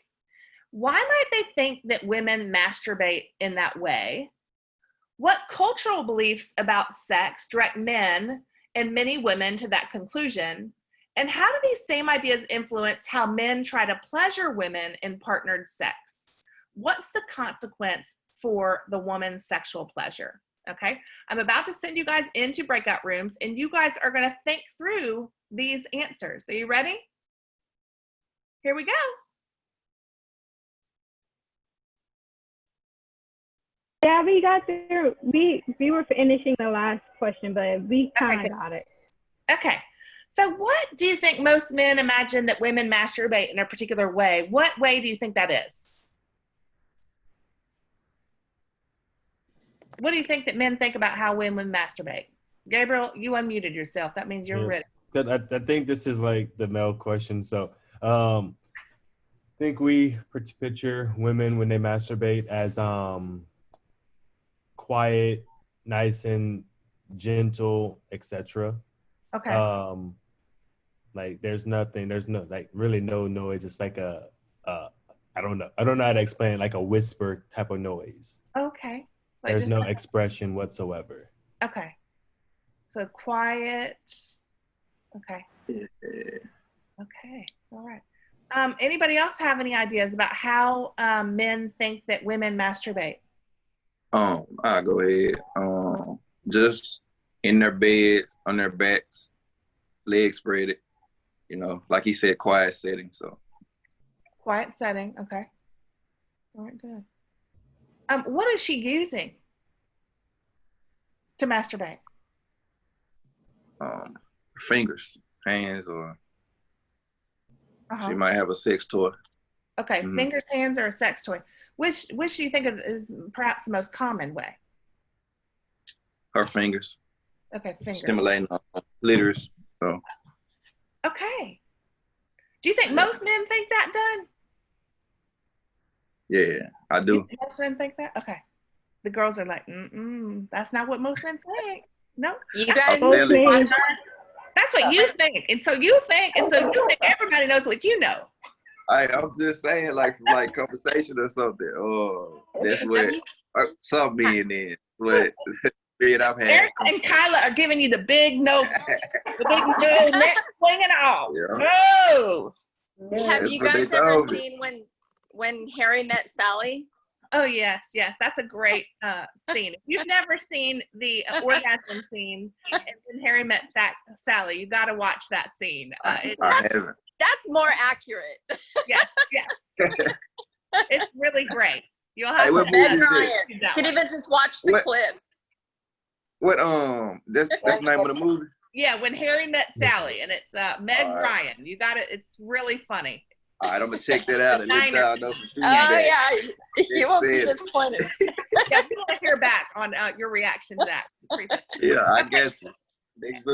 Why might they think that women masturbate in that way? What cultural beliefs about sex direct men and many women to that conclusion? And how do these same ideas influence how men try to pleasure women in partnered sex? What's the consequence for the woman's sexual pleasure? Okay, I'm about to send you guys into breakout rooms and you guys are going to think through these answers. Are you ready? Here we go. Yeah, we got there. We were finishing the last question, but we kind of got it. Okay. So what do you think most men imagine that women masturbate in a particular way? What way do you think that is? What do you think that men think about how women masturbate? Gabriel, you unmuted yourself. That means you're ready. I think this is like the male question. So I think we picture women when they masturbate as quiet, nice and gentle, etc. Okay. Like there's no like really no noise. It's like I don't know how to explain it, like a whisper type of noise. Okay. Like there's no expression whatsoever. Okay. So quiet. Okay. Okay. All right. Anybody else have any ideas about how men think that women masturbate? I'll go ahead. Just in their beds, on their backs, legs spread it. You know, like he said, quiet setting. So. Quiet setting. Okay. All right. Good. What is she using to masturbate? Fingers, hands, or she might have a sex toy. Okay, fingers, hands, or a sex toy. Which do you think is perhaps the most common way? Her fingers. Okay, fingers. Stimulating clitoris. So. Okay. Do you think most men think that, Dunn? Yeah, I do. Most men think that? Okay. The girls are like, that's not what most men think. No. You guys that's what you think. And so you think everybody knows what you know. I'm just saying, like conversation or something. Oh, that's what some men is. What I've had. Eric and Kyla are giving you the big no, the big no, neck swinging off. Yeah. Oh. Have you guys ever seen when Harry Met Sally? Oh yes, that's a great scene. If you've never seen the orgasm scene in Harry Met Sally, you got to watch that scene. That's more accurate. Yeah. It's really great. You'll have to Meg Ryan. You can even just watch the clip. What that's the name of the movie? Yeah, When Harry Met Sally, and it's Meg Ryan. You got it. It's really funny. All right, I'm gonna check that out and let y'all know some feedback. Oh yeah, you won't be disappointed. Yeah, we want to hear back on your reaction to that. Yeah, I guess.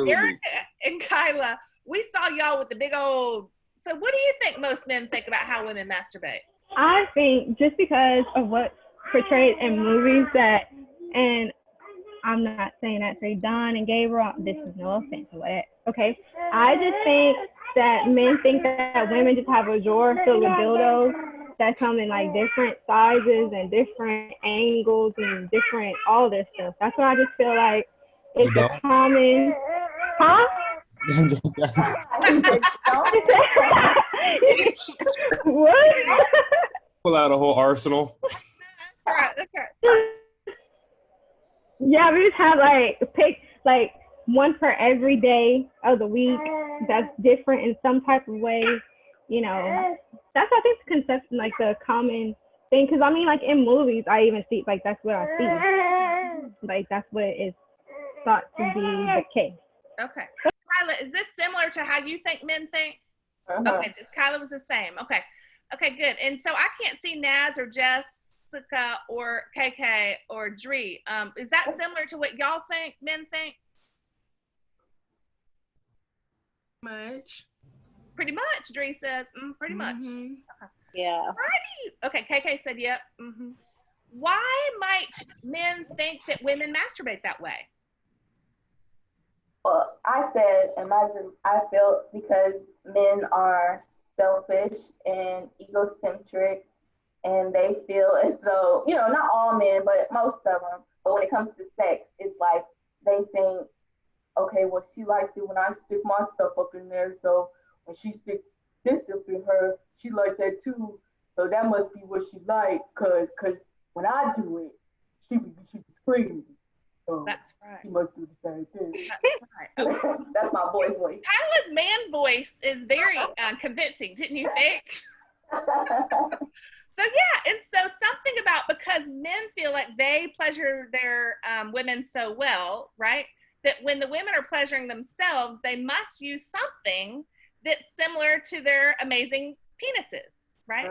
Eric and Kyla, we saw y'all with the big old. So, what do you think most men think about how women masturbate? I think just because of what's portrayed in movies that, and I'm not saying that say Don and Gabriel, this is no offense or whatever. Okay. I just think that men think that women just have a drawer filled with dildos that come in like different sizes and different angles and different all this stuff. That's why I just feel like it's a common, huh? What? Pull out a whole arsenal. All right, that's right. Yeah, we just have pick like one for every day of the week that's different in some type of way. You know, that's I think the conception, like the common thing. Because I mean, like in movies, I even see like that's what I see. Like that's what it is thought to be the case. Okay. Kyla, is this similar to how you think men think? Okay, Kyla was the same. Okay. Okay, good. And so I can't see Naz or Jessica or KK or Dree. Is that similar to what y'all think men think? Much. Pretty much, Dree says. Pretty much. Mhm. Okay. Yeah. Alrighty. Okay, KK said yep. Why might men think that women masturbate that way? Well, I said in my group, I feel because men are selfish and egocentric, and they feel as though, you know, not all men, but most of them, but when it comes to sex, it's like they think, okay, well, she likes it when I stick my stuff up in there, so when she sticks this up in her, she likes that too, so that must be what she likes, cause when I do it, she be screaming. So that's right. She must do the same thing. That's right. Okay. That's my boy voice. Kyla's man voice is very convincing, didn't you think? So yeah, and so something about because men feel like they pleasure their women so well, right? That when the women are pleasuring themselves, they must use something that's similar to their amazing penises, right?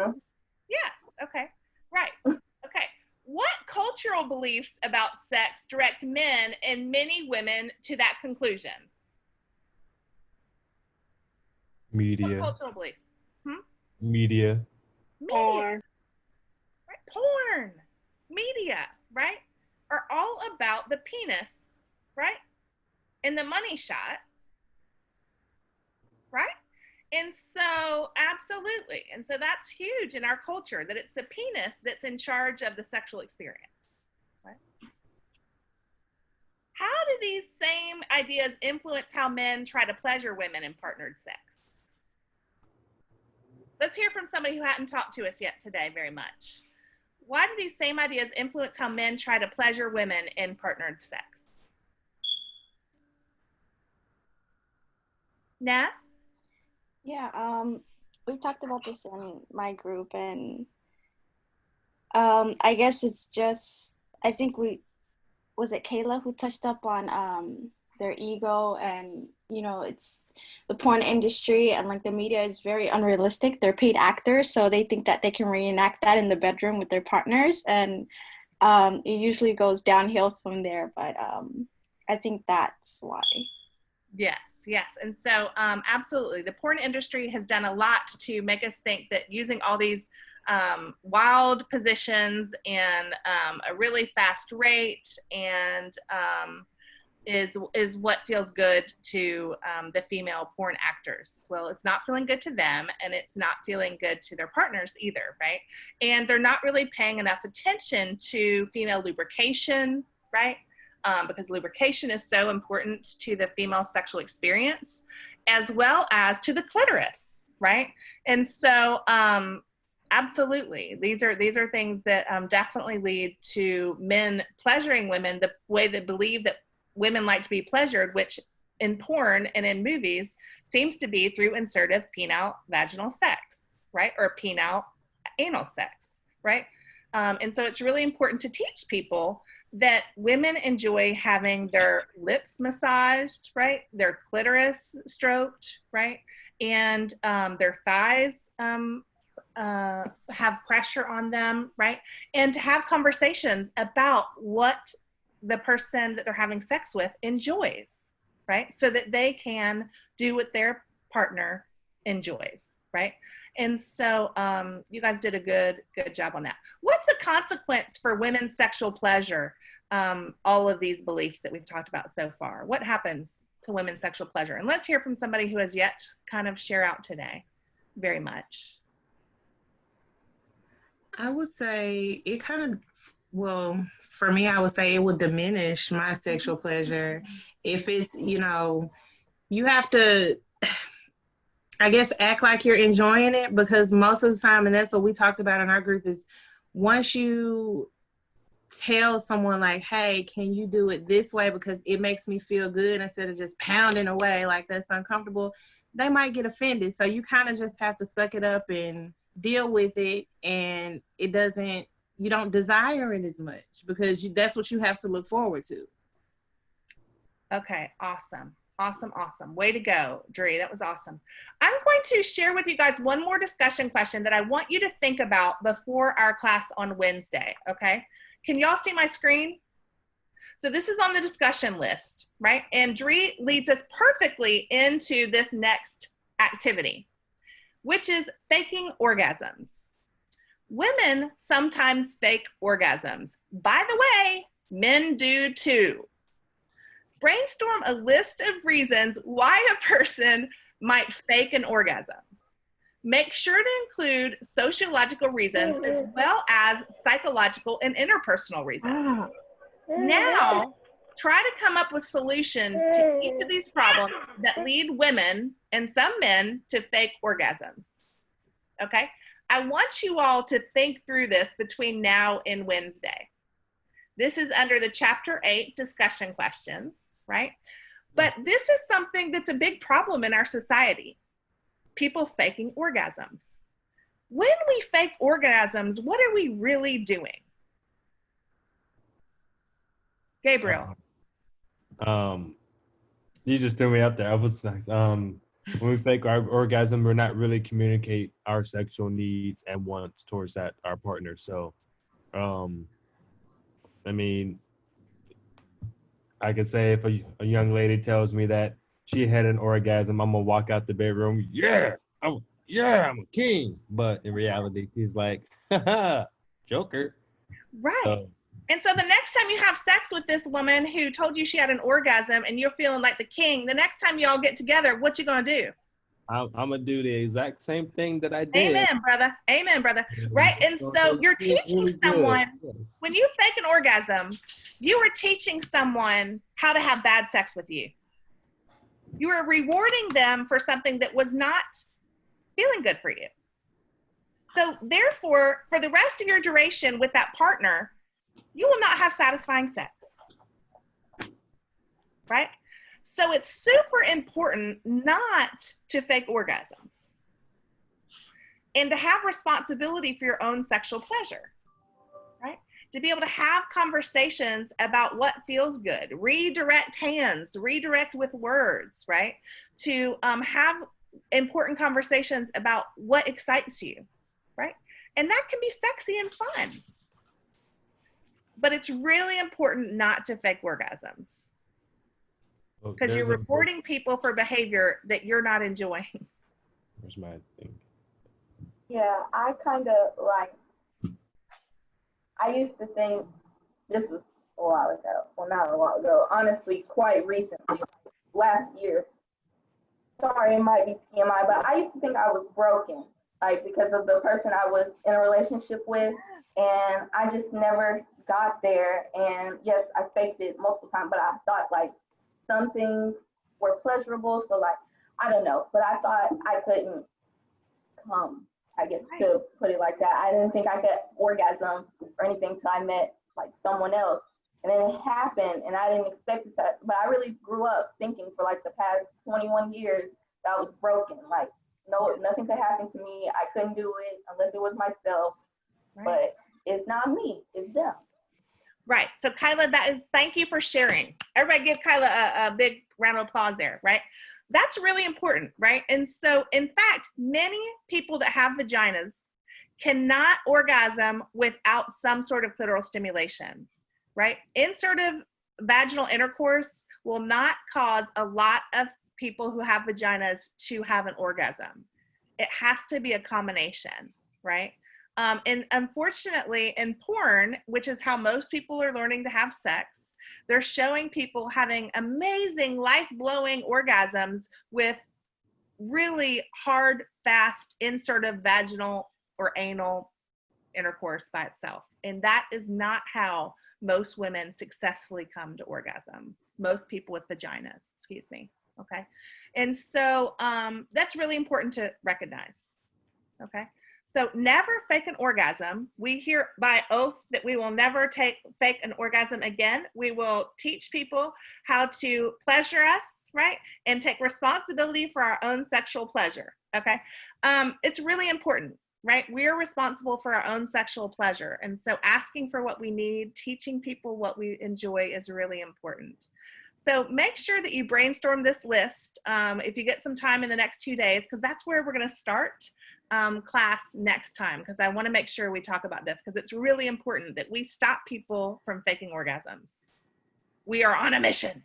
Yes. Okay. Right. Okay. What cultural beliefs about sex direct men and many women to that conclusion? Media. What cultural beliefs? Media. Media. Right? Porn. Media, right? Are all about the penis, right? And the money shot, right? And so, absolutely. And so that's huge in our culture, that it's the penis that's in charge of the sexual experience. Right? How do these same ideas influence how men try to pleasure women in partnered sex? Let's hear from somebody who hadn't talked to us yet today very much. Why do these same ideas influence how men try to pleasure women in partnered sex? Naz? Yeah, we talked about this in my group, and I guess it's just, I think was it Kayla who touched up on their ego, and you know, it's the porn industry and like the media is very unrealistic. They're paid actors, so they think that they can reenact that in the bedroom with their partners, and it usually goes downhill from there. But I think that's why. Yes. And so absolutely, the porn industry has done a lot to make us think that using all these wild positions and a really fast rate and is what feels good to the female porn actors. Well, it's not feeling good to them, and it's not feeling good to their partners either, right? And they're not really paying enough attention to female lubrication, right? Because lubrication is so important to the female sexual experience, as well as to the clitoris, right? And so, absolutely, these are things that definitely lead to men pleasuring women the way they believe that women like to be pleasured, which in porn and in movies seems to be through insertive penile vaginal sex, right? Or penile anal sex, right? And so it's really important to teach people that women enjoy having their lips massaged, right? Their clitoris stroked, right? And their thighs have pressure on them, right? And to have conversations about what the person that they're having sex with enjoys, right? So that they can do what their partner enjoys, right? And so you guys did a good job on that. What's the consequence for women's sexual pleasure? All of these beliefs that we've talked about so far. What happens to women's sexual pleasure? And let's hear from somebody who has yet kind of share out today very much. I would say it kind of, well, for me, I would say it would diminish my sexual pleasure if it's, you know, you have to, I guess, act like you're enjoying it, because most of the time, and that's what we talked about in our group, is once you tell someone like, hey, can you do it this way because it makes me feel good, instead of just pounding away like that's uncomfortable, they might get offended. So you kind of just have to suck it up and deal with it, and it doesn't, you don't desire it as much because that's what you have to look forward to. Okay, awesome. Awesome. Way to go, Dree. That was awesome. I'm going to share with you guys one more discussion question that I want you to think about before our class on Wednesday, okay? Can y'all see my screen? So this is on the discussion list, right? And Dree leads us perfectly into this next activity, which is faking orgasms. Women sometimes fake orgasms. By the way, men do too. Brainstorm a list of reasons why a person might fake an orgasm. Make sure to include sociological reasons as well as psychological and interpersonal reasons. Now, try to come up with solutions to each of these problems that lead women and some men to fake orgasms. Okay? I want you all to think through this between now and Wednesday. This is under the Chapter 8 discussion questions, right? But this is something that's a big problem in our society. People faking orgasms. When we fake orgasms, what are we really doing? Gabriel. You just threw me out there. I was like, when we fake our orgasm, we're not really communicate our sexual needs and wants towards our partner. So, I mean, I could say if a young lady tells me that she had an orgasm, I'm gonna walk out the bedroom. I'm a king. But in reality, he's like, haha, Joker. Right. And so the next time you have sex with this woman who told you she had an orgasm and you're feeling like the king, the next time y'all get together, what you gonna do? I'm gonna do the exact same thing that I did. Amen, brother. Amen, brother. Right? And so you're teaching someone, when you fake an orgasm, you are teaching someone how to have bad sex with you. You are rewarding them for something that was not feeling good for you. So therefore, for the rest of your duration with that partner, you will not have satisfying sex, right? So it's super important not to fake orgasms and to have responsibility for your own sexual pleasure, right? To be able to have conversations about what feels good, redirect hands, redirect with words, right? To have important conversations about what excites you, right? And that can be sexy and fun. But it's really important not to fake orgasms because you're rewarding people for behavior that you're not enjoying. Where's my thing? Yeah, I kind of like, I used to think, this was a while ago, well, not a while ago, honestly, quite recently, last year. Sorry, it might be TMI, but I used to think I was broken, like because of the person I was in a relationship with, and I just never got there. And yes, I faked it multiple times, but I thought like some things were pleasurable, so like I don't know, but I thought I couldn't come, I guess, to put it like that. I didn't think I could orgasm or anything till I met like someone else, and then it happened, and I didn't expect it to. But I really grew up thinking for like the past 21 years that I was broken. Like no, nothing could happen to me. I couldn't do it unless it was myself. Right. But it's not me, it's them. Right. So Kyla, thank you for sharing. Everybody give Kyla a big round of applause there, right? That's really important, right? And so in fact, many people that have vaginas cannot orgasm without some sort of clitoral stimulation, right? Insertive vaginal intercourse will not cause a lot of people who have vaginas to have an orgasm. It has to be a combination, right? And unfortunately, in porn, which is how most people are learning to have sex, they're showing people having amazing, life-blowing orgasms with really hard, fast, insertive vaginal or anal intercourse by itself. And that is not how most women successfully come to orgasm. Most people with vaginas, excuse me. Okay. And so that's really important to recognize. Okay. So never fake an orgasm. We hear by oath that we will never fake an orgasm again. We will teach people how to pleasure us, right? And take responsibility for our own sexual pleasure. Okay. It's really important, right? We are responsible for our own sexual pleasure. And so asking for what we need, teaching people what we enjoy is really important. So make sure that you brainstorm this list if you get some time in the next 2 days, because that's where we're going to start class next time, because I want to make sure we talk about this, because it's really important that we stop people from faking orgasms. We are on a mission.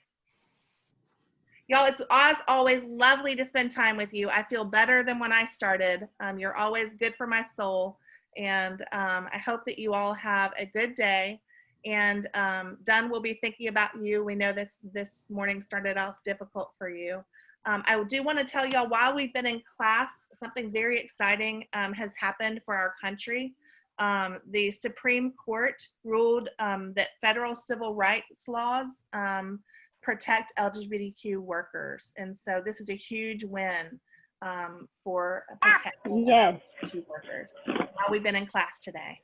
Y'all, it's as always lovely to spend time with you. I feel better than when I started. You're always good for my soul. And I hope that you all have a good day. And Dunn will be thinking about you. We know this morning started off difficult for you. I do want to tell y'all, while we've been in class, something very exciting has happened for our country. The Supreme Court ruled that federal civil rights laws protect LGBTQ workers. And so this is a huge win for protecting LGBTQ workers while we've been in class today.